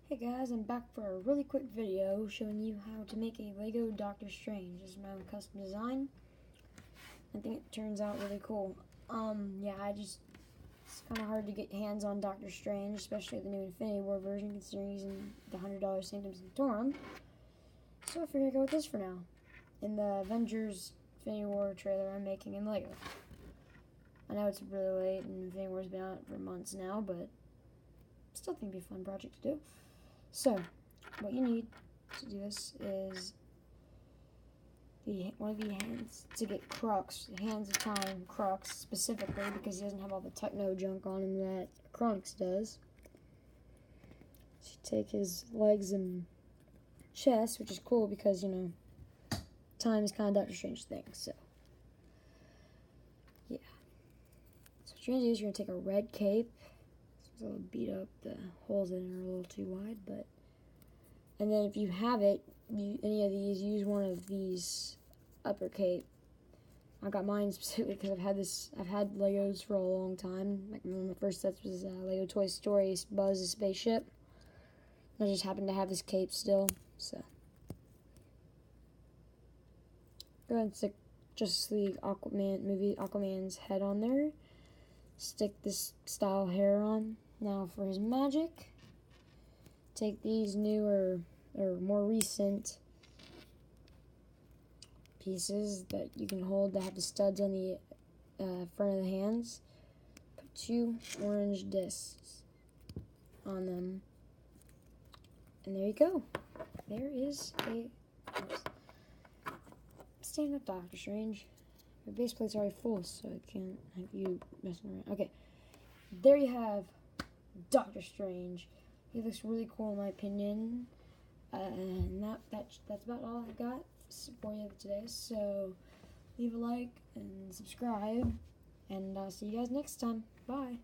Hey guys, I'm back for a really quick video showing you how to make a Lego Doctor Strange. This is my own custom design. I think it turns out really cool. It's kind of hard to get hands on Doctor Strange, especially the new Infinity War version, considering using the $100 Sanctums Sanctorum. So I figured I'd go with this for now. In the Avengers Infinity War trailer I'm making in Lego. I know it's really late and Infinity War's been out for months now, but still think it'd be a fun project to do. So, what you need to do this is one of the hands to get Crux, Hands of Time Crux specifically, because he doesn't have all the techno junk on him that Crux does. So you take his legs and chest, which is cool because, you know, time is kind of Doctor Strange's thing, so. Yeah. So what you're going to do is you're going to take a red cape. It's a little beat up, the holes in it are a little too wide, and then if you have it, any of these, use one of these upper cape. I got mine specifically because I've had Legos for a long time. Like one of my first sets was Lego Toy Story Buzz the Spaceship. I just happened to have this cape still, so. Go ahead and stick Justice League Aquaman's head on there. Stick this style hair on. Now for his magic, take these newer or more recent pieces that you can hold that have the studs on the front of the hands. Put 2 orange discs on them, and there you go. There is a stand-up Doctor Strange. Your base plate's already full, so I can't have you messing around. Okay, there you have Doctor Strange. He looks really cool in my opinion. And that's about all I got for you today. So leave a like and subscribe, and I'll see you guys next time. Bye.